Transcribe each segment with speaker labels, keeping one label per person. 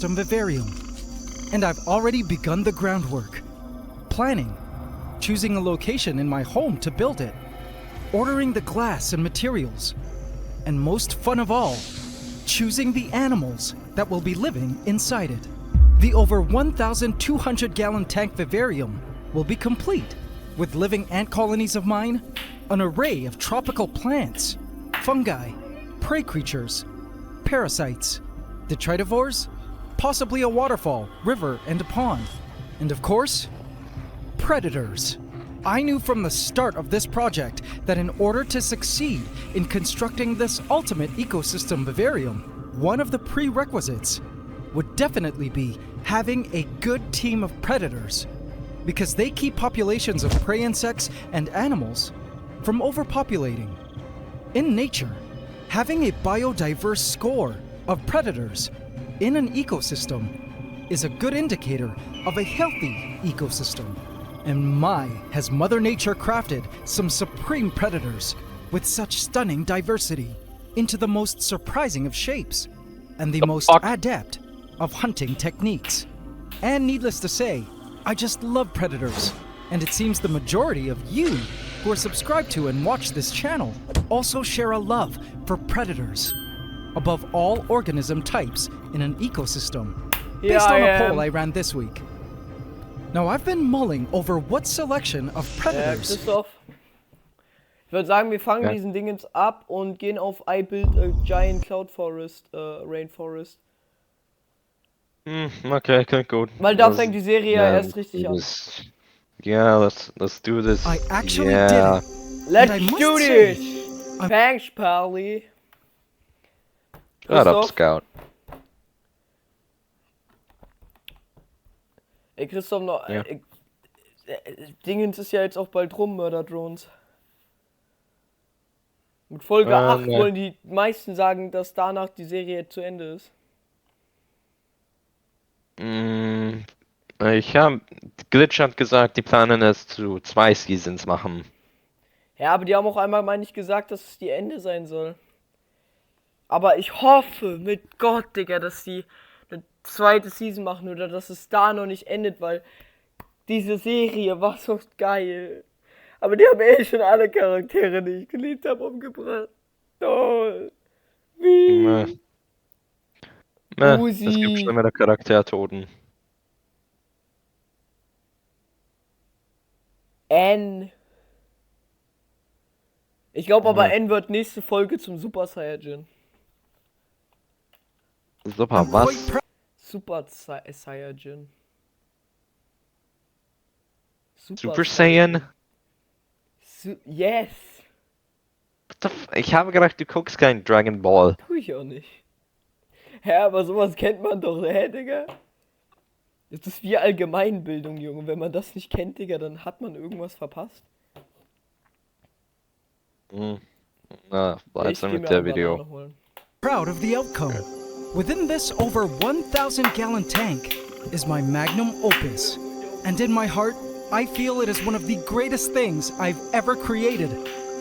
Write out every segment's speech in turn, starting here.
Speaker 1: vivarium. And I've already begun the groundwork. Planning, choosing a location in my home to build it, ordering the glass and materials, and most fun of all, choosing the animals that will be living inside it. The over 1,200 gallon tank vivarium will be complete with living ant colonies of mine, an array of tropical plants, fungi, prey creatures, parasites, detritivores, possibly a waterfall, river, and a pond, and of course, predators. I knew from the start of this project that in order to succeed in constructing this ultimate ecosystem vivarium, one of the prerequisites would definitely be having a good team of predators, because they keep populations of prey insects and animals from overpopulating. In nature, having a biodiverse score of predators in an ecosystem is a good indicator of a healthy ecosystem. And my, has Mother Nature crafted some supreme predators with such stunning diversity into the most surprising of shapes and the most adept of hunting techniques. And needless to say, I just love predators, and it seems the majority of you who are subscribed to and watch this channel also share a love for predators above all organism types in an ecosystem, based on a poll I ran this week. Now, I've been mulling over what selection of predators.
Speaker 2: Christoph, ich würde sagen, wir fangen diesen Dingens ab und gehen auf I build a giant cloud forest, rainforest.
Speaker 3: Okay, klingt gut.
Speaker 2: Weil da fängt die Serie ja erst richtig an.
Speaker 3: Yeah, let's do this.
Speaker 1: I actually did it.
Speaker 2: Let's do this! Thanks, Pally.
Speaker 3: Shut up, Scout.
Speaker 2: Ey, Christoph, noch, Dingens ist ja jetzt auch bald rum, Mörder-Drones. Mit Folge 8 wollen die meisten sagen, dass danach die Serie jetzt zu Ende ist.
Speaker 3: Glitch hat gesagt, die planen es zu 2 Seasons machen.
Speaker 2: Ja, aber die haben auch einmal, meine ich, gesagt, dass es die Ende sein soll. Aber ich hoffe, mit Gott, Digga, dass die eine zweite Season machen oder dass es da noch nicht endet, weil diese Serie war so geil. Aber die haben schon alle Charaktere, die ich geliebt habe, umgebracht. Toll. Wie?
Speaker 3: Es gibt schlimmere Charaktertoten.
Speaker 2: N. Ich glaube aber, N wird nächste Folge zum Super Saiyajin.
Speaker 3: Super, was?
Speaker 2: Super Saiyajin.
Speaker 3: Super Saiyan?
Speaker 2: Yes!
Speaker 3: Ich habe gedacht, du guckst kein Dragon Ball.
Speaker 2: Tu ich auch nicht. Hä, aber sowas kennt man doch, hä, Digga? Das ist wie Allgemeinbildung, Junge. Wenn man das nicht kennt, Digga, dann hat man irgendwas verpasst.
Speaker 3: Na, bleibst du mit der Video.
Speaker 1: Proud of the outcome. Within this over 1,000 gallon tank is my magnum opus. And in my heart, I feel it is one of the greatest things I've ever created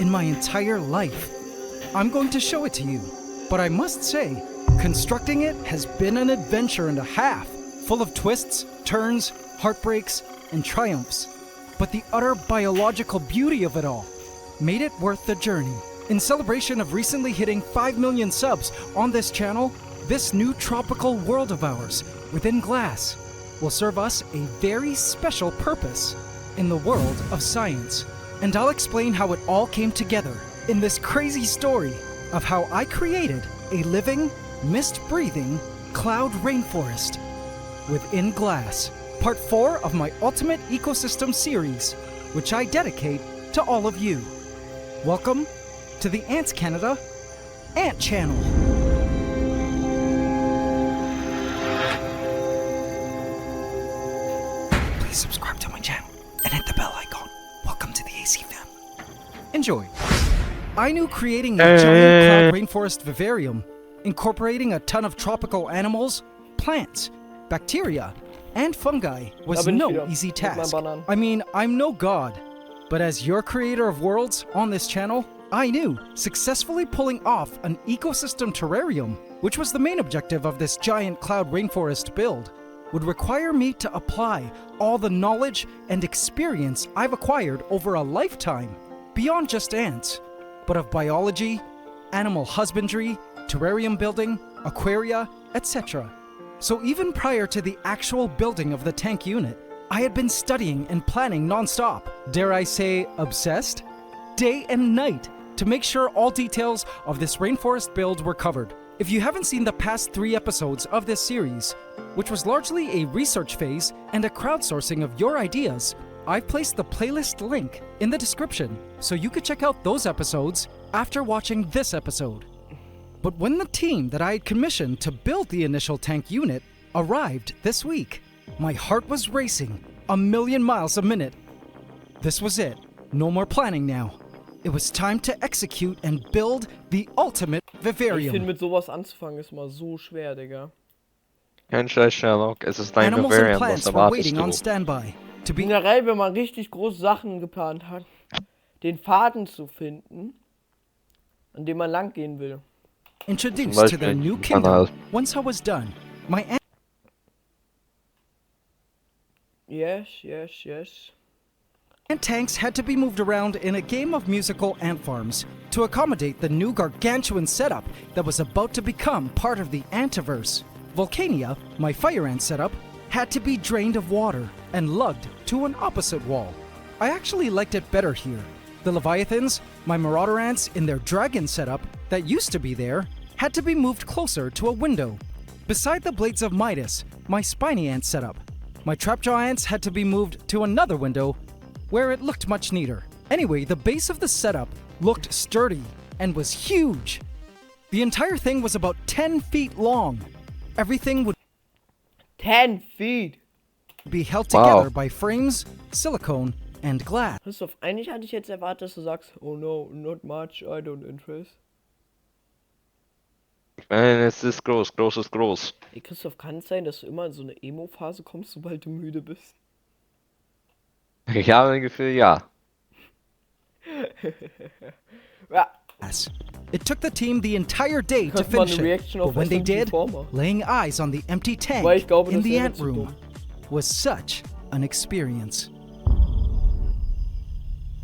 Speaker 1: in my entire life. I'm going to show it to you, but I must say, constructing it has been an adventure and a half, full of twists, turns, heartbreaks, and triumphs. But the utter biological beauty of it all made it worth the journey. In celebration of recently hitting 5 million subs on this channel, this new tropical world of ours, within glass, will serve us a very special purpose in the world of science. And I'll explain how it all came together in this crazy story of how I created a living, mist-breathing cloud rainforest within glass. Part 4 of my Ultimate Ecosystem series, which I dedicate to all of you. Welcome to the Ants Canada Ant Channel. Please subscribe to my channel and hit the bell icon. Welcome to the AC fam. Enjoy. I knew creating a giant cloud rainforest vivarium, incorporating a ton of tropical animals, plants, bacteria, and fungi was no easy task. I mean, I'm no god, but as your creator of worlds on this channel, I knew successfully pulling off an ecosystem terrarium, which was the main objective of this giant cloud rainforest build, would require me to apply all the knowledge and experience I've acquired over a lifetime, beyond just ants, but of biology, animal husbandry, terrarium building, aquaria, etc. So even prior to the actual building of the tank unit, I had been studying and planning non-stop, dare I say obsessed, day and night, to make sure all details of this rainforest build were covered. If you haven't seen the past 3 episodes of this series, which was largely a research phase and a crowdsourcing of your ideas, I've placed the playlist link in the description so you could check out those episodes after watching this episode. But when the team that I had commissioned to build the initial tank unit arrived this week, my heart was racing a million miles a minute. This was it. No more planning now. It was time to execute and build the ultimate
Speaker 2: Ich finde,
Speaker 1: vivarium.
Speaker 2: mit sowas anzufangen ist mal so schwer, Digga.
Speaker 3: Kein Scheiß, Sherlock. Es ist dein
Speaker 1: Animals and
Speaker 3: Vivarium. Was
Speaker 1: plants were
Speaker 3: erwartest
Speaker 1: waiting on
Speaker 3: du?
Speaker 1: standby to be
Speaker 2: Generell, wenn man richtig große Sachen geplant hat, den Faden zu finden, an dem man lang gehen will.
Speaker 1: introduced
Speaker 3: Zum
Speaker 1: to their
Speaker 3: Beispiel
Speaker 1: new
Speaker 3: ein
Speaker 1: kingdom.
Speaker 3: Kanal.
Speaker 1: Once I was done, my
Speaker 2: Yes.
Speaker 1: ant tanks had to be moved around in a game of musical ant farms to accommodate the new gargantuan setup that was about to become part of the Antiverse. Volcania, my fire ant setup, had to be drained of water and lugged to an opposite wall. I actually liked it better here. The Leviathans, my marauder ants in their dragon setup that used to be there, had to be moved closer to a window. Beside the blades of Midas, my spiny ant setup, my trapjaw ants had to be moved to another window where it looked much neater. Anyway, the base of the setup looked sturdy and was huge. The entire thing was about 10 feet long. Everything would
Speaker 2: 10 feet!
Speaker 1: be held
Speaker 3: Wow.
Speaker 1: together by frames, silicone, and glass.
Speaker 2: Christoph, eigentlich hatte ich jetzt erwartet, dass du sagst, oh no, not much, I don't interest.
Speaker 3: Ich meine, es ist groß. Groß ist groß.
Speaker 2: Ey, Christoph, kann es sein, dass du immer in so eine Emo-Phase kommst, sobald du müde bist?
Speaker 3: Ich habe ein Gefühl, ja.
Speaker 2: Ja,
Speaker 1: It took the team the entire day to
Speaker 2: Könnte man
Speaker 1: finish
Speaker 2: eine
Speaker 1: it,
Speaker 2: Reaction
Speaker 1: but
Speaker 2: auf
Speaker 1: when they
Speaker 2: SMG
Speaker 1: did,
Speaker 2: vormachen.
Speaker 1: laying eyes on the empty tank
Speaker 2: Weil ich glaube,
Speaker 1: in
Speaker 2: das
Speaker 1: the
Speaker 2: wäre
Speaker 1: ant
Speaker 2: zu
Speaker 1: room
Speaker 2: dumm.
Speaker 1: was such an experience.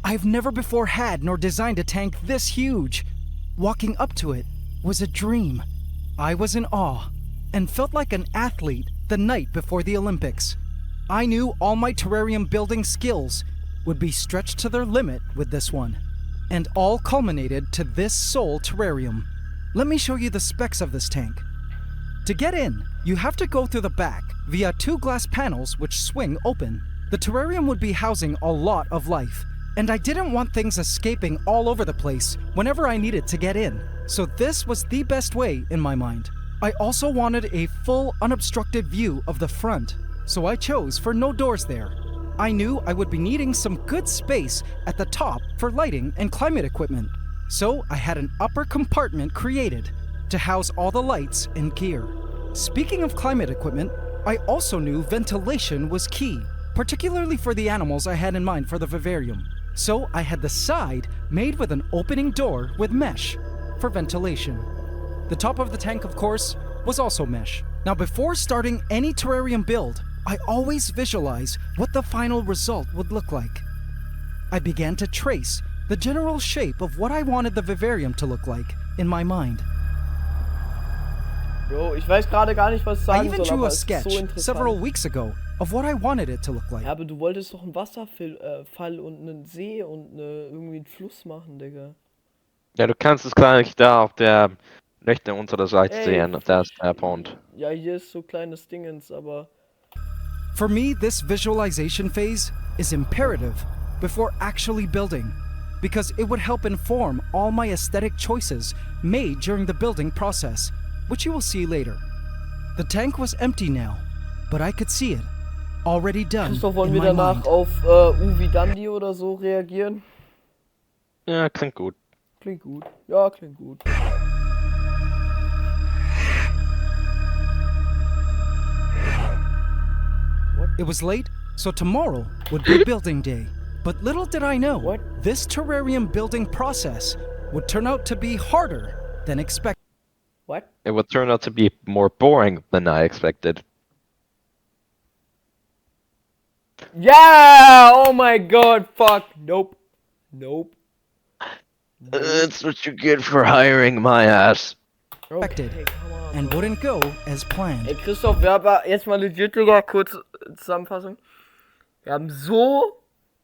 Speaker 1: I've never before had nor designed a tank this huge. Walking up to it was a dream. I was in awe and felt like an athlete the night before the Olympics. I knew all my terrarium building skills would be stretched to their limit with this one, and all culminated to this sole terrarium. Let me show you the specs of this tank. To get in, you have to go through the back via 2 glass panels which swing open. The terrarium would be housing a lot of life, and I didn't want things escaping all over the place whenever I needed to get in, so this was the best way in my mind. I also wanted a full unobstructed view of the front, so I chose for no doors there. I knew I would be needing some good space at the top for lighting and climate equipment, so I had an upper compartment created to house all the lights and gear. Speaking of climate equipment, I also knew ventilation was key, particularly for the animals I had in mind for the vivarium. So I had the side made with an opening door with mesh for ventilation. The top of the tank, of course, was also mesh. Now, before starting any terrarium build, I always visualize what the final result would look like. I began to trace the general shape of what I wanted the vivarium to look like in my mind.
Speaker 2: Bro, ich weiß gerade gar nicht, was ich
Speaker 1: I
Speaker 2: sagen
Speaker 1: even
Speaker 2: soll,
Speaker 1: drew
Speaker 2: aber
Speaker 1: a
Speaker 2: es ist
Speaker 1: sketch
Speaker 2: so
Speaker 1: several
Speaker 2: interessant.
Speaker 1: weeks ago of what I wanted it to look like.
Speaker 2: Ja, aber du wolltest doch einen Wasserfall und einen See und irgendwie einen Fluss machen, Digga.
Speaker 3: Ja, du kannst es gleich da auf der rechten Unterseite
Speaker 2: Ey.
Speaker 3: sehen. Da ist der Punkt.
Speaker 2: Ja, hier ist so kleines Dingens, aber
Speaker 1: For me, this visualization phase is imperative before actually building, because it would help inform all my aesthetic choices made during the building process, which you will see later. The tank was empty now, but I could see it, already done
Speaker 2: Christoph, wollen
Speaker 1: in
Speaker 2: wir
Speaker 1: my
Speaker 2: danach
Speaker 1: mind.
Speaker 2: auf Uvi Dandi oder so reagieren?
Speaker 3: Ja, klingt gut.
Speaker 2: Klingt gut. Ja, klingt gut.
Speaker 1: It was late, so tomorrow would be building day. But little did I know,
Speaker 2: What?
Speaker 1: this terrarium building process would turn out to be harder than expected.
Speaker 2: What?
Speaker 3: It would turn out to be more boring than I expected.
Speaker 2: Yeah! Oh my god, fuck. Nope. Nope.
Speaker 3: That's what you get for hiring my ass.
Speaker 2: Okay, come on.
Speaker 1: And wouldn't go as planned.
Speaker 2: Ey, Christoph, wir haben jetzt mal legit, Digga, kurz Zusammenfassung. Wir haben so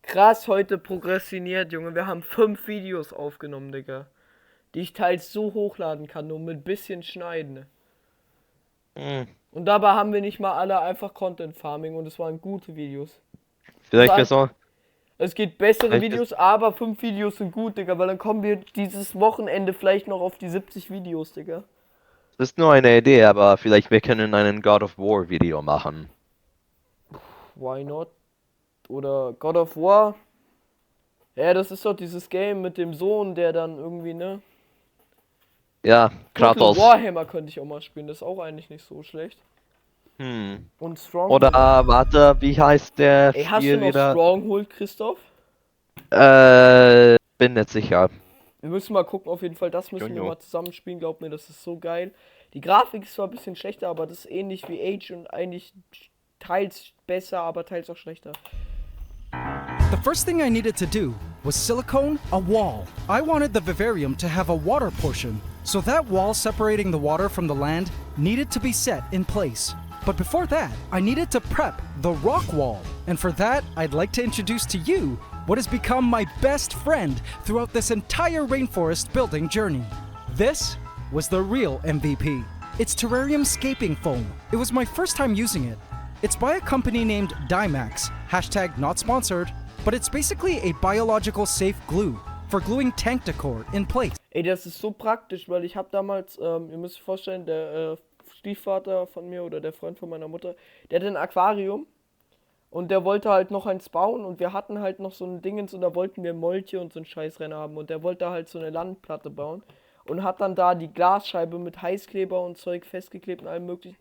Speaker 2: krass heute progressioniert, Junge. Wir haben 5 Videos aufgenommen, Digga. Die ich teils so hochladen kann, nur mit bisschen schneiden. Und dabei haben wir nicht mal alle einfach Content Farming und es waren gute Videos.
Speaker 3: Vielleicht wäre so.
Speaker 2: Es gibt bessere
Speaker 3: Vielleicht
Speaker 2: Videos, aber 5 Videos sind gut, Digga, weil dann kommen wir dieses Wochenende vielleicht noch auf die 70 Videos, Digga.
Speaker 3: Das ist nur eine Idee, aber vielleicht wir können einen God of War Video machen.
Speaker 2: Why not? Oder God of War. Ja, das ist doch dieses Game mit dem Sohn, der dann irgendwie, ne?
Speaker 3: Ja, Kratos.
Speaker 2: Warhammer könnte ich auch mal spielen, das ist auch eigentlich nicht so schlecht. Und Stronghold.
Speaker 3: Oder warte, wie heißt der
Speaker 2: Ey, hast du
Speaker 3: Spiel
Speaker 2: noch
Speaker 3: wieder?
Speaker 2: Stronghold, Christoph?
Speaker 3: Bin nicht sicher.
Speaker 2: Wir müssen mal gucken, auf jeden Fall, das müssen wir
Speaker 3: Jojo.
Speaker 2: mal zusammenspielen, glaub mir, das ist so geil. Die Grafik ist zwar ein bisschen schlechter, aber das ist ähnlich wie Age und eigentlich teils besser, aber teils auch schlechter.
Speaker 1: The first thing I needed to do was silicone a wall. I wanted the vivarium to have a water portion, so that wall separating the water from the land needed to be set in place. But before that, I needed to prep the rock wall. And for that, I'd like to introduce to you what has become my best friend throughout this entire rainforest building journey. This was the real MVP. It's terrarium scaping foam. It was my first time using it. It's by a company named Dymax, hashtag not sponsored, but it's basically a biological safe glue for gluing tank decor in place.
Speaker 2: Ey, das ist so praktisch, weil ich habe damals, ihr müsst euch vorstellen, der Stiefvater von mir oder der Freund von meiner Mutter, der hatte ein Aquarium und der wollte halt noch eins bauen und wir hatten halt noch so ein Dingens und da wollten wir Molche und so ein Scheißrennen haben und der wollte halt so eine Landplatte bauen und hat dann da die Glasscheibe mit Heißkleber und Zeug festgeklebt und allem möglichen.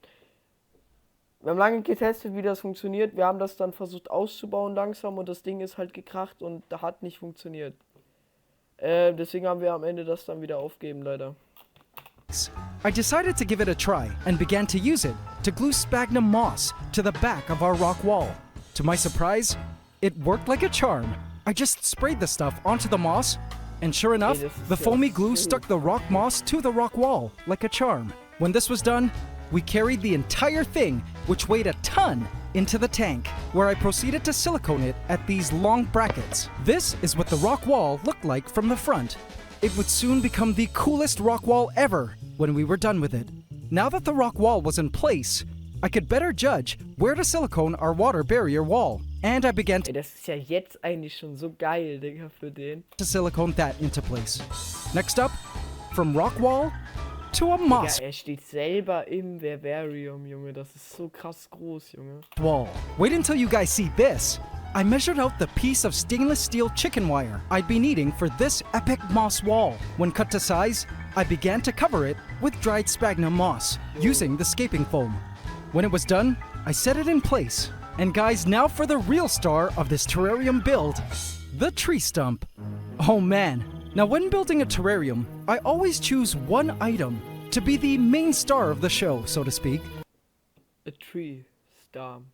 Speaker 2: Wir haben lange getestet, wie das funktioniert. Wir haben das dann versucht auszubauen langsam und das Ding ist halt gekracht und da hat nicht funktioniert. Deswegen haben wir am Ende das dann wieder aufgeben, leider.
Speaker 1: I decided to give it a try and began to use it to glue sphagnum moss to the back of our rock wall. To my surprise, it worked like a charm. I just sprayed the stuff onto the moss, and sure enough, the foamy glue stuck the rock moss to the rock wall like a charm. When this was done, we carried the entire thing, which weighed a ton, into the tank, where I proceeded to silicone it at these long brackets. This is what the rock wall looked like from the front. It would soon become the coolest rock wall ever when we were done with it. Now that the rock wall was in place, I could better judge where to silicone our water barrier wall. And I began
Speaker 2: Ey, das ist ja jetzt eigentlich schon so geil, Digga, für den.
Speaker 1: to silicone that into place. Next up, from rock wall to a
Speaker 2: Ja,
Speaker 1: moss
Speaker 2: er steht selber im Vivarium, Junge. Das ist so krass groß, Junge.
Speaker 1: wall. Wait until you guys see this. I measured out the piece of stainless steel chicken wire I'd be needing for this epic moss wall. When cut to size, I began to cover it with dried sphagnum moss, using the scaping foam. When it was done, I set it in place. And guys, now for the real star of this terrarium build, the tree stump. Oh man, now when building a terrarium, I always choose one item to be the main star of the show, so to speak.
Speaker 2: A tree stump.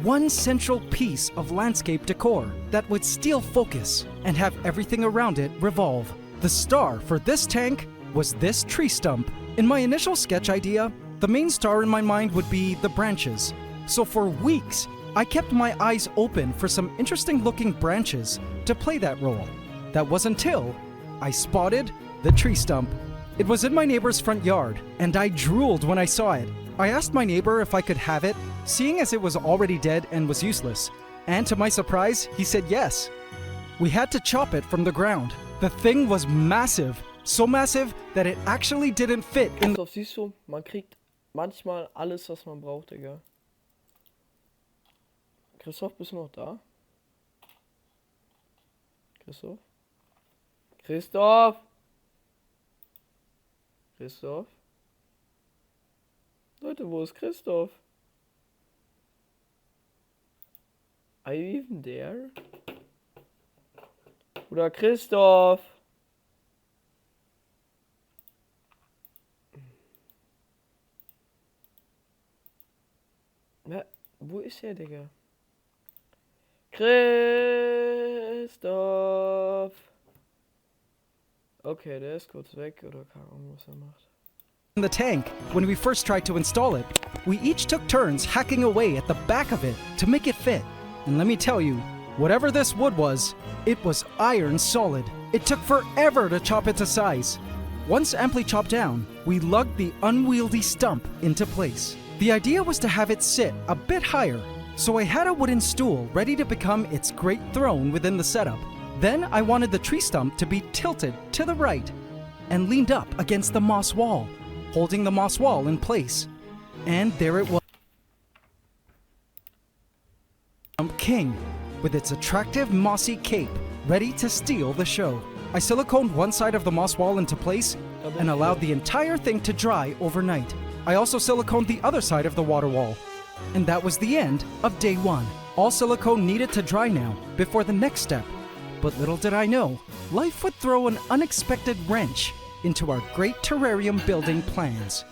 Speaker 1: One central piece of landscape decor that would steal focus and have everything around it revolve. The star for this tank was this tree stump. In my initial sketch idea, the main star in my mind would be the branches. So for weeks, I kept my eyes open for some interesting looking branches to play that role. That was until I spotted the tree stump. It was in my neighbor's front yard, and I drooled when I saw it. I asked my neighbor if I could have it, seeing as it was already dead and was useless. And to my surprise, he said yes. We had to chop it from the ground. The thing was massive, so massive that it actually didn't fit in
Speaker 2: Christoph, siehst du, man kriegt manchmal alles, was man braucht, Digga. Christoph, bist du noch da? Christoph? Christoph? Christoph? Leute, wo ist Christoph? Are you even there? Bruder Christoph. Ja, wo ist der, Digga? Christoph. Okay, der ist kurz weg oder keine Ahnung, was er macht.
Speaker 1: In the tank, when we first tried to install it, we each took turns hacking away at the back of it to make it fit. And let me tell you, whatever this wood was, it was iron solid. It took forever to chop it to size. Once amply chopped down, we lugged the unwieldy stump into place. The idea was to have it sit a bit higher, so I had a wooden stool ready to become its great throne within the setup. Then I wanted the tree stump to be tilted to the right and leaned up against the moss wall, holding the moss wall in place. And there it was. King, with its attractive mossy cape, ready to steal the show. I siliconed one side of the moss wall into place and allowed the entire thing to dry overnight. I also siliconed the other side of the water wall. And that was the end of day one. All silicone needed to dry now before the next step. But little did I know, life would throw an unexpected wrench into our great terrarium building plans.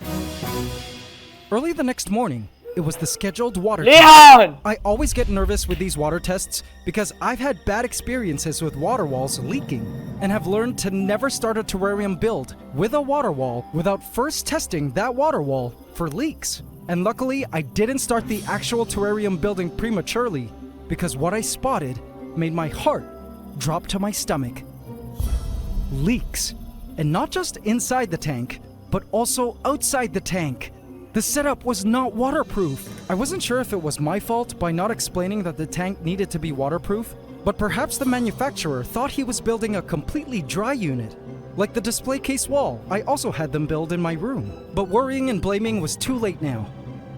Speaker 1: Early the next morning, it was the scheduled water test.
Speaker 2: Leon!
Speaker 1: I always get nervous with these water tests because I've had bad experiences with water walls leaking and have learned to never start a terrarium build with a water wall without first testing that water wall for leaks. And luckily, I didn't start the actual terrarium building prematurely because what I spotted made my heart drop to my stomach. Leaks. And not just inside the tank, but also outside the tank. The setup was not waterproof. I wasn't sure if it was my fault by not explaining that the tank needed to be waterproof, but perhaps the manufacturer thought he was building a completely dry unit. Like the display case wall, I also had them build in my room. But worrying and blaming was too late now.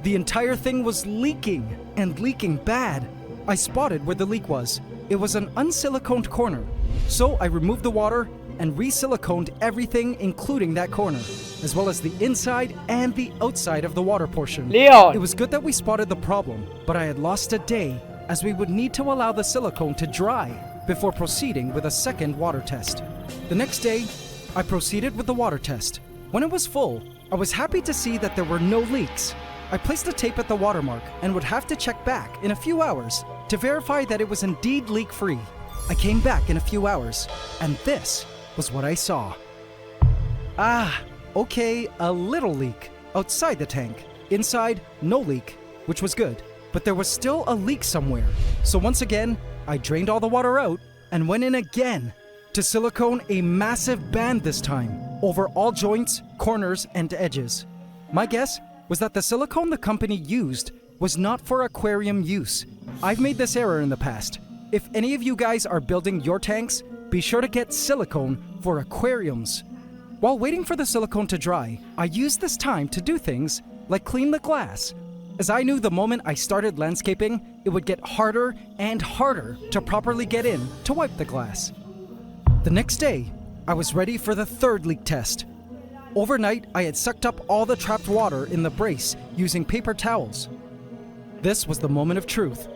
Speaker 1: The entire thing was leaking, and leaking bad. I spotted where the leak was. It was an unsiliconed corner. So I removed the water and re-siliconed everything including that corner, as well as the inside and the outside of the water portion.
Speaker 2: Leon!
Speaker 1: It was good that we spotted the problem, but I had lost a day as we would need to allow the silicone to dry before proceeding with a second water test. The next day, I proceeded with the water test. When it was full, I was happy to see that there were no leaks. I placed a tape at the watermark and would have to check back in a few hours to verify that it was indeed leak-free. I came back in a few hours, and this was what I saw. Okay, a little leak outside the tank. Inside, no leak, which was good. But there was still a leak somewhere. So once again, I drained all the water out and went in again to silicone a massive band this time over all joints, corners, and edges. My guess was that the silicone the company used was not for aquarium use. I've made this error in the past. If any of you guys are building your tanks, be sure to get silicone for aquariums. While waiting for the silicone to dry, I used this time to do things like clean the glass, as I knew the moment I started landscaping, it would get harder and harder to properly get in to wipe the glass. The next day, I was ready for the third leak test. Overnight, I had sucked up all the trapped water in the brace using paper towels. This was the moment of truth.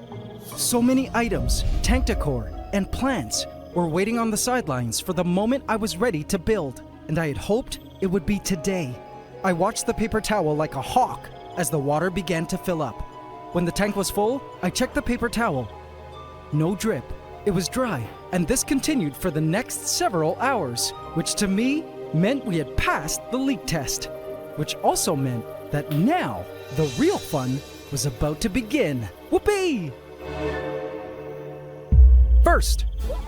Speaker 1: So many items, tank decor, and plants were waiting on the sidelines for the moment I was ready to build, and I had hoped it would be today. I watched the paper towel like a hawk as the water began to fill up. When the tank was full, I checked the paper towel. No drip. It was dry, and this continued for the next several hours, which to me meant we had passed the leak test, which also meant that now the real fun was about to begin. Whoopee! First,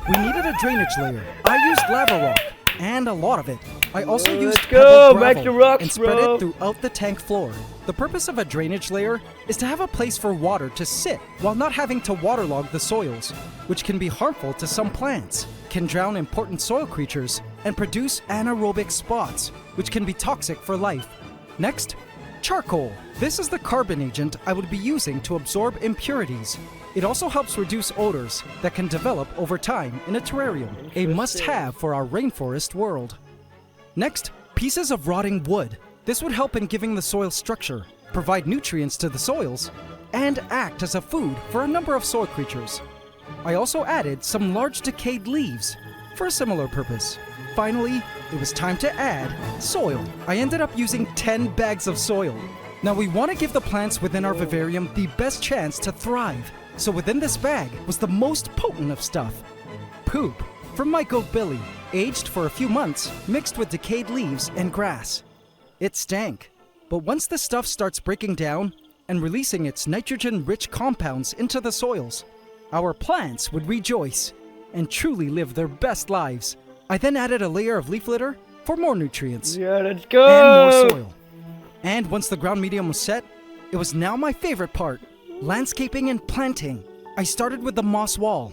Speaker 1: we needed a drainage layer. I used lava rock, and a lot of it. I also used pebbled
Speaker 2: back to
Speaker 1: gravel
Speaker 2: rocks,
Speaker 1: and spread
Speaker 2: bro.
Speaker 1: it throughout the tank floor. The purpose of a drainage layer is to have a place for water to sit while not having to waterlog the soils, which can be harmful to some plants, can drown important soil creatures, and produce anaerobic spots, which can be toxic for life. Next, charcoal. This is the carbon agent I would be using to absorb impurities. It also helps reduce odors that can develop over time in a terrarium, a must-have for our rainforest world. Next, pieces of rotting wood. This would help in giving the soil structure, provide nutrients to the soils, and act as a food for a number of soil creatures. I also added some large decayed leaves for a similar purpose. Finally, it was time to add soil. I ended up using 10 bags of soil. Now we want to give the plants within our vivarium the best chance to thrive. So within this bag was the most potent of stuff. Poop from my goat Billy, aged for a few months, mixed with decayed leaves and grass. It stank, but once the stuff starts breaking down and releasing its nitrogen-rich compounds into the soils, our plants would rejoice and truly live their best lives. I then added a layer of leaf litter for more nutrients.
Speaker 2: Yeah, let's go!
Speaker 1: And more soil. And once the ground medium was set, it was now my favorite part, landscaping and planting. I started with the moss wall.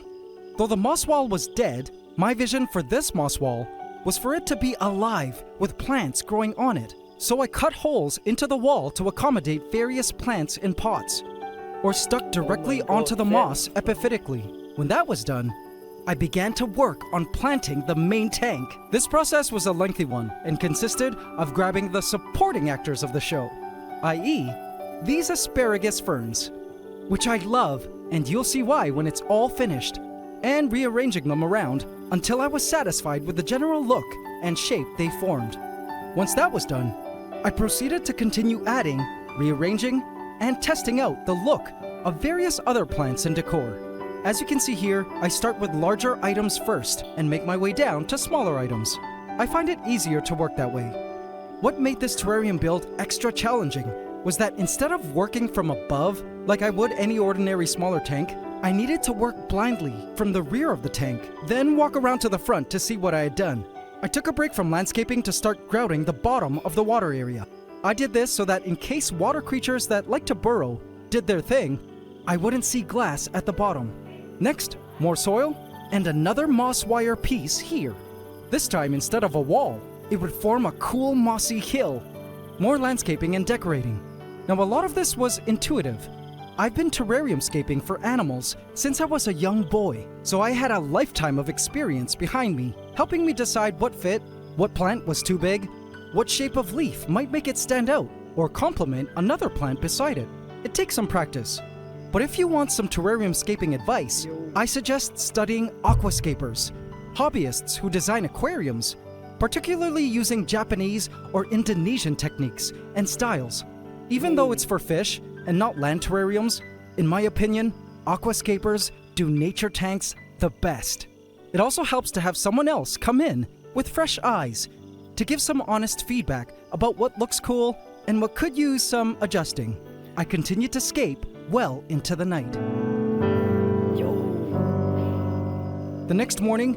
Speaker 1: Though the moss wall was dead, my vision for this moss wall was for it to be alive with plants growing on it. So I cut holes into the wall to accommodate various plants in pots, or stuck directly onto the moss epiphytically. When that was done, I began to work on planting the main tank. This process was a lengthy one and consisted of grabbing the supporting actors of the show, i.e., these asparagus ferns, which I love, and you'll see why when it's all finished, and rearranging them around until I was satisfied with the general look and shape they formed. Once that was done, I proceeded to continue adding, rearranging, and testing out the look of various other plants and decor. As you can see here, I start with larger items first and make my way down to smaller items. I find it easier to work that way. What made this terrarium build extra challenging was that instead of working from above, like I would any ordinary smaller tank, I needed to work blindly from the rear of the tank, then walk around to the front to see what I had done. I took a break from landscaping to start grouting the bottom of the water area. I did this so that in case water creatures that like to burrow did their thing, I wouldn't see glass at the bottom. Next, more soil, and another moss wire piece here. This time, instead of a wall, it would form a cool mossy hill. More landscaping and decorating. Now, a lot of this was intuitive. I've been terrariumscaping for animals since I was a young boy, so I had a lifetime of experience behind me, helping me decide what fit, what plant was too big, what shape of leaf might make it stand out, or complement another plant beside it. It takes some practice. But if you want some terrariumscaping advice, I suggest studying aquascapers, hobbyists who design aquariums, particularly using Japanese or Indonesian techniques and styles. Even though it's for fish and not land terrariums, in my opinion, aquascapers do nature tanks the best. It also helps to have someone else come in with fresh eyes to give some honest feedback about what looks cool and what could use some adjusting. I continued to scape well into the night. The next morning,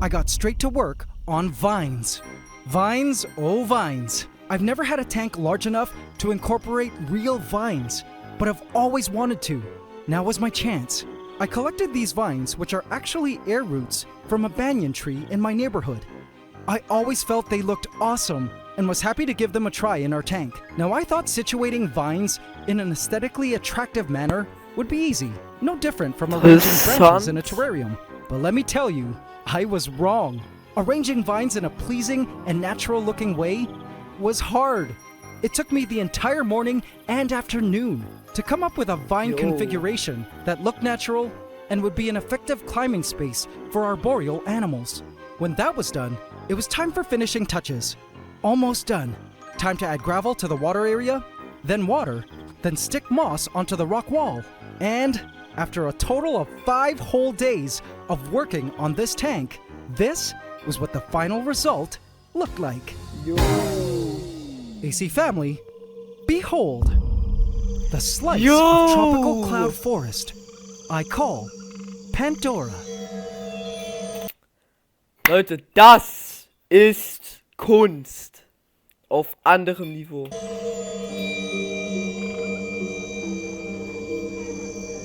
Speaker 1: I got straight to work on vines. Vines, oh vines. I've never had a tank large enough to incorporate real vines, but I've always wanted to. Now was my chance. I collected these vines, which are actually air roots, from a banyan tree in my neighborhood. I always felt they looked awesome and was happy to give them a try in our tank. Now I thought situating vines in an aesthetically attractive manner would be easy, no different from arranging branches in a terrarium. But let me tell you, I was wrong. Arranging vines in a pleasing and natural looking way was hard. It took me the entire morning and afternoon to come up with a vine configuration that looked natural and would be an effective climbing space for arboreal animals. When that was done, it was time for finishing touches. Almost done. Time to add gravel to the water area, then water, then stick moss onto the rock wall. And after a total of 5 whole days of working on this tank, this was what the final result looked like. AC family, behold, the slice of tropical cloud forest I call Pandora.
Speaker 2: Leute, das ist Kunst auf anderem Niveau.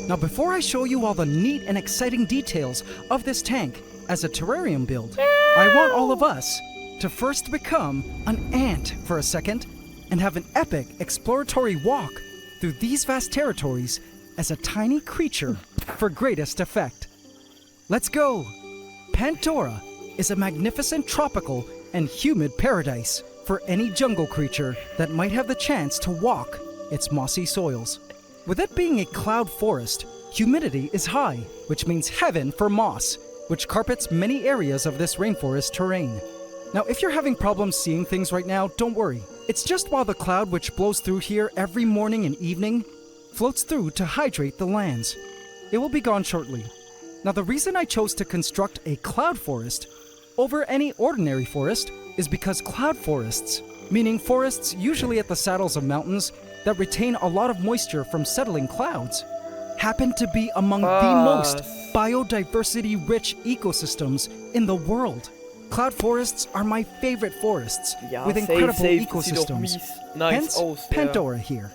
Speaker 1: Now before I show you all the neat and exciting details of this tank as a terrarium build, I want all of us to first become an ant for a second and have an epic exploratory walk through these vast territories as a tiny creature for greatest effect. Let's go! Pandora is a magnificent tropical and humid paradise for any jungle creature that might have the chance to walk its mossy soils. With it being a cloud forest, humidity is high, which means heaven for moss, which carpets many areas of this rainforest terrain. Now, if you're having problems seeing things right now, don't worry. It's just while the cloud which blows through here every morning and evening floats through to hydrate the lands. It will be gone shortly. Now, the reason I chose to construct a cloud forest over any ordinary forest is because cloud forests, meaning forests usually at the saddles of mountains that retain a lot of moisture from settling clouds, happen to be among the most biodiversity-rich ecosystems in the world. Cloud forests are my favorite forests with incredible ecosystems. Hence, Pandora here.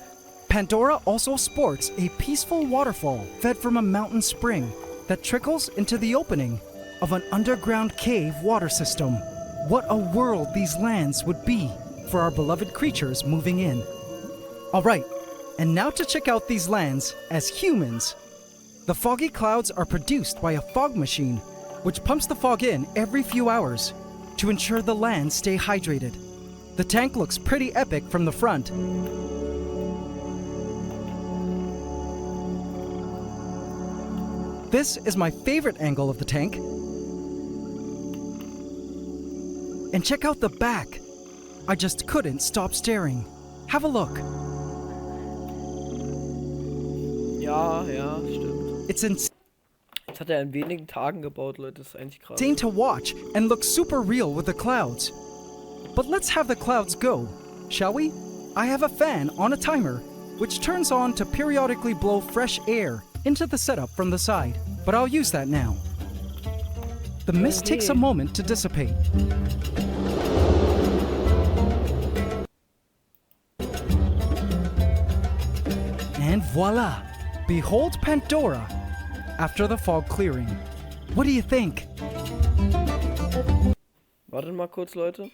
Speaker 1: Pandora also sports a peaceful waterfall fed from a mountain spring that trickles into the opening of an underground cave water system. What a world these lands would be for our beloved creatures moving in. Alright, and now to check out these lands as humans. The foggy clouds are produced by a fog machine, which pumps the fog in every few hours to ensure the lands stay hydrated. The tank looks pretty epic from the front. This is my favorite angle of the tank. And check out the back. I just couldn't stop staring. Have a look.
Speaker 2: Ja, stimmt.
Speaker 1: It's insane
Speaker 2: Das hat er in wenigen Tagen gebaut, Leute. Das ist eigentlich krass.
Speaker 1: to watch and look super real with the clouds. But let's have the clouds go, shall we? I have a fan on a timer, which turns on to periodically blow fresh air into the setup from the side. But I'll use that now. The mist takes a moment to dissipate. And voila! Behold Pandora after the fog clearing. What do you think?
Speaker 2: Wartet mal kurz, Leute.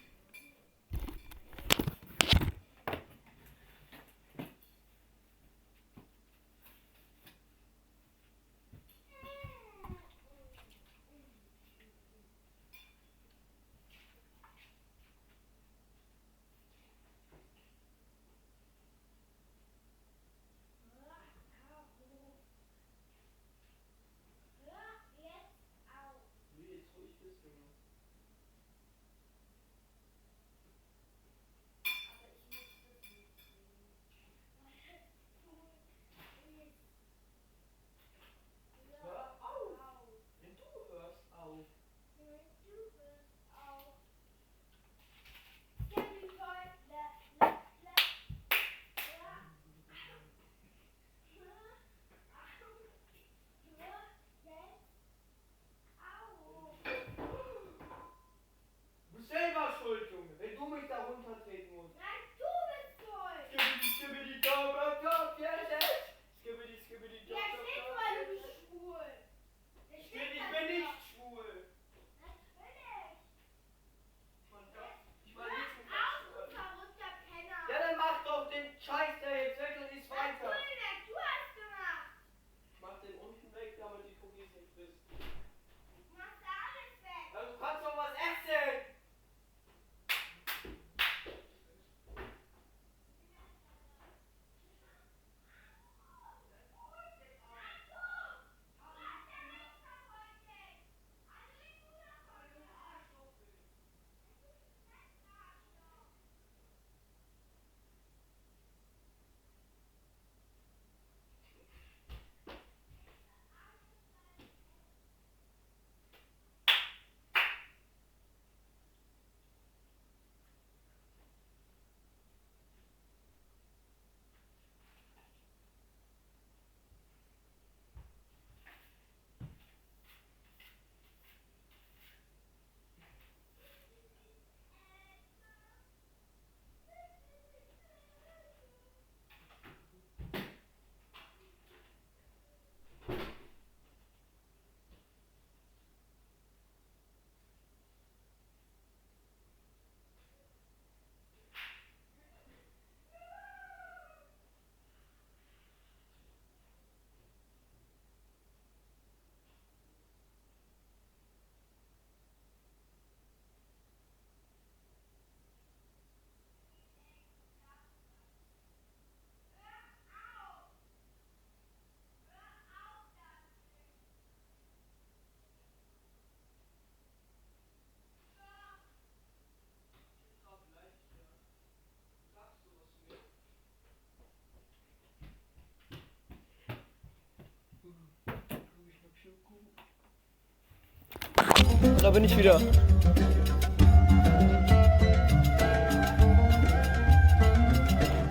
Speaker 2: Und da bin ich wieder.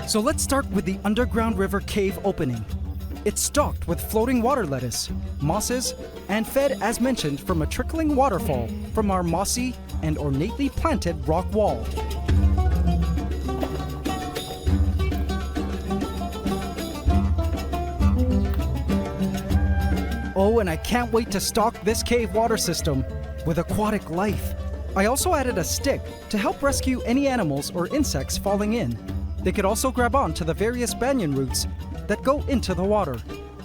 Speaker 1: So let's start with the underground river cave opening. It's stocked with floating water lettuce, mosses, and fed, as mentioned, from a trickling waterfall from our mossy and ornately planted rock wall. Oh, and I can't wait to stock this cave water system with aquatic life. I also added a stick to help rescue any animals or insects falling in. They could also grab on to the various banyan roots that go into the water.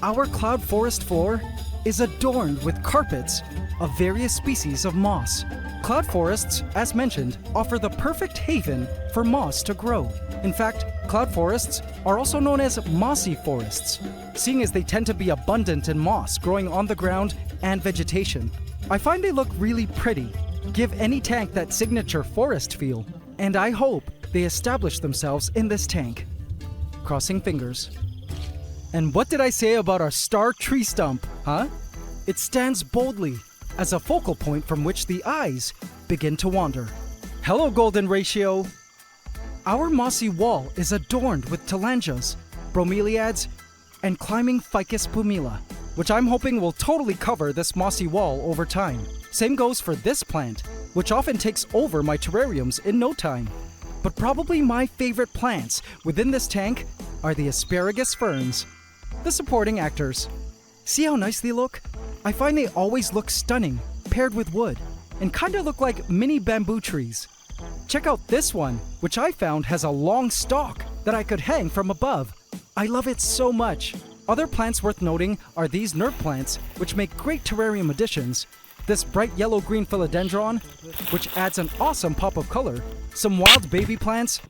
Speaker 1: Our cloud forest floor is adorned with carpets of various species of moss. Cloud forests, as mentioned, offer the perfect haven for moss to grow. In fact, cloud forests are also known as mossy forests, seeing as they tend to be abundant in moss growing on the ground and vegetation. I find they look really pretty, give any tank that signature forest feel, and I hope they establish themselves in this tank. Crossing fingers. And what did I say about our star tree stump, huh? It stands boldly as a focal point from which the eyes begin to wander. Hello, golden ratio. Our mossy wall is adorned with telangias, bromeliads, and climbing ficus pumila, which I'm hoping will totally cover this mossy wall over time. Same goes for this plant, which often takes over my terrariums in no time. But probably my favorite plants within this tank are the asparagus ferns, the supporting actors. See how nice they look? I find they always look stunning, paired with wood, and kinda look like mini bamboo trees. Check out this one, which I found has a long stalk that I could hang from above. I love it so much. Other plants worth noting are these nerve plants, which make great terrarium additions. This bright yellow-green philodendron, which adds an awesome pop of color. Some wild baby plants.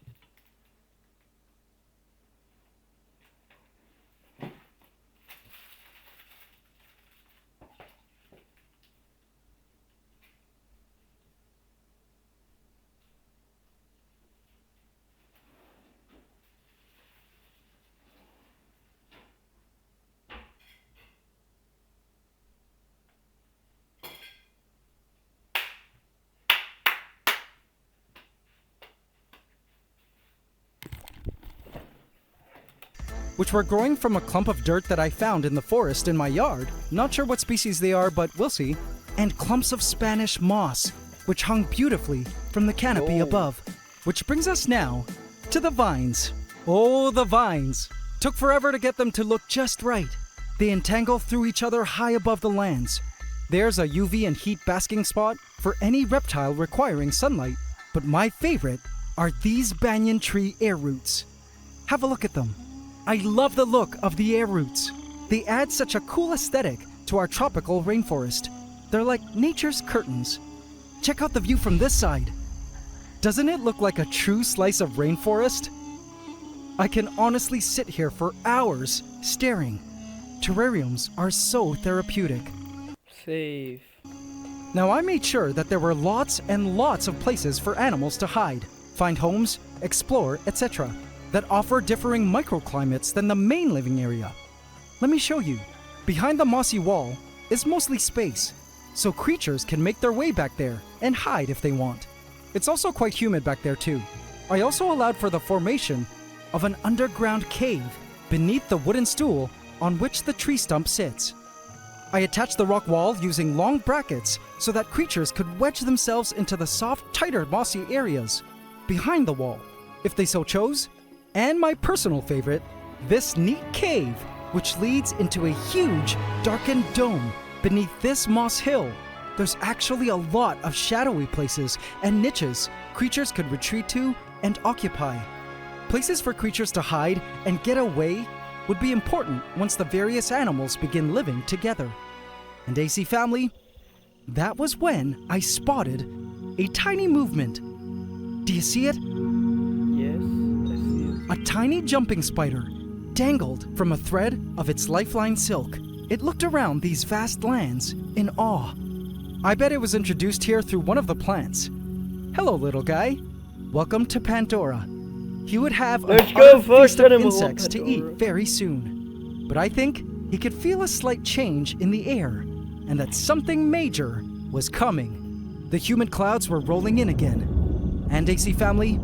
Speaker 1: Which were growing from a clump of dirt that I found in the forest in my yard. Not sure what species they are, but we'll see. And clumps of Spanish moss, which hung beautifully from the canopy above. Which brings us now to the vines. Oh, the vines. Took forever to get them to look just right. They entangle through each other high above the lands. There's a UV and heat basking spot for any reptile requiring sunlight. But my favorite are these banyan tree air roots. Have a look at them. I love the look of the air roots. They add such a cool aesthetic to our tropical rainforest. They're like nature's curtains. Check out the view from this side. Doesn't it look like a true slice of rainforest? I can honestly sit here for hours staring. Terrariums are so therapeutic.
Speaker 2: Safe.
Speaker 1: Now I made sure that there were lots and lots of places for animals to hide, find homes, explore, etc. that offer differing microclimates than the main living area. Let me show you. Behind the mossy wall is mostly space, so creatures can make their way back there and hide if they want. It's also quite humid back there too. I also allowed for the formation of an underground cave beneath the wooden stool on which the tree stump sits. I attached the rock wall using long brackets so that creatures could wedge themselves into the soft, tighter mossy areas behind the wall, if they so chose. And my personal favorite, this neat cave, which leads into a huge, darkened dome beneath this moss hill. There's actually a lot of shadowy places and niches creatures could retreat to and occupy. Places for creatures to hide and get away would be important once the various animals begin living together. And AC family, that was when I spotted a tiny movement. Do you see it? A tiny jumping spider dangled from a thread of its lifeline silk. It looked around these vast lands in awe. I bet it was introduced here through one of the plants. Hello, little guy. Welcome to Pandora. He would have a feast of insects to eat very soon. But I think he could feel a slight change in the air and that something major was coming. the humid clouds were rolling in again. And AC family,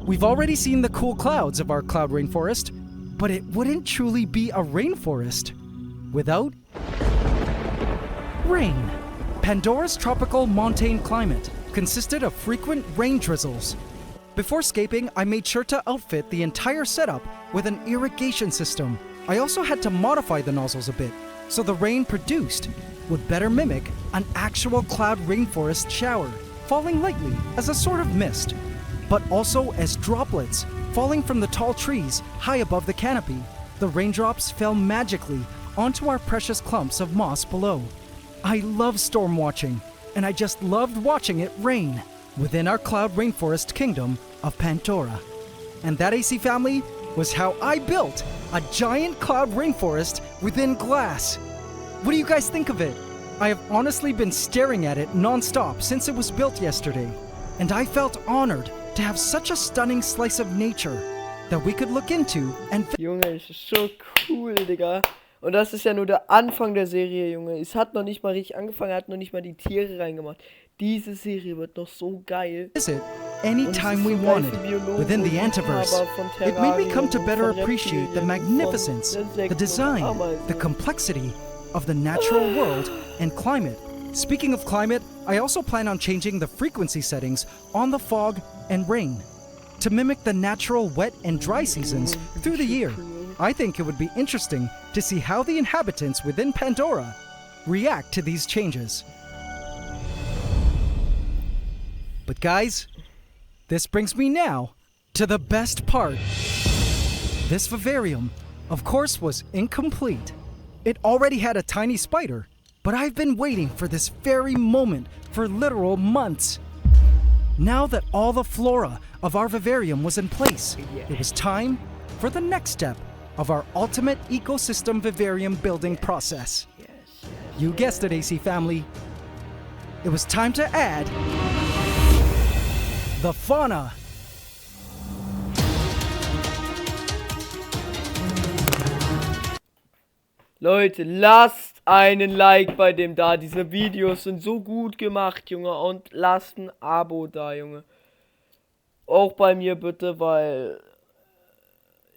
Speaker 1: we've already seen the cool clouds of our cloud rainforest, but it wouldn't truly be a rainforest without rain. Pandora's tropical montane climate consisted of frequent rain drizzles. Before scaping, I made sure to outfit the entire setup with an irrigation system. I also had to modify the nozzles a bit, so the rain produced would better mimic an actual cloud rainforest shower, falling lightly as a sort of mist, but also as droplets falling from the tall trees high above the canopy. The raindrops fell magically onto our precious clumps of moss below. I love storm watching, and I just loved watching it rain within our cloud rainforest kingdom of Pandora. And that, AC family, was how I built a giant cloud rainforest within glass. What do you guys think of it? I have honestly been staring at it non-stop since it was built yesterday, and I felt honored to have such a stunning slice of nature that we could look into and
Speaker 2: Junge, das ist so cool, Digga. Und das ist ja nur der Anfang der Serie, Junge. Es hat noch nicht mal richtig angefangen, er hat noch nicht mal die Tiere reingemacht. Diese Serie wird noch so geil.
Speaker 1: visit anytime we wanted within the Antiverse. It made me come to better appreciate the magnificence, the design, the complexity of the natural world and climate. Speaking of climate, I also plan on changing the frequency settings on the fog and rain to mimic the natural wet and dry seasons through the year. I think it would be interesting to see how the inhabitants within Pandora react to these changes. But guys, this brings me now to the best part. This vivarium, of course, was incomplete. It already had a tiny spider, but I've been waiting for this very moment for literal months. Now that all the flora of our vivarium was in place, it was time for the next step of our ultimate ecosystem vivarium building process. You guessed it, AC family. It was time to add the fauna.
Speaker 2: Leute, lasst einen Like bei dem da. Diese Videos sind so gut gemacht, Junge. Und lasst ein Abo da, Junge. Auch bei mir bitte, weil...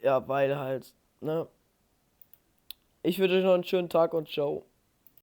Speaker 2: Ja, weil halt, ne? Ich wünsche euch noch einen schönen Tag und ciao.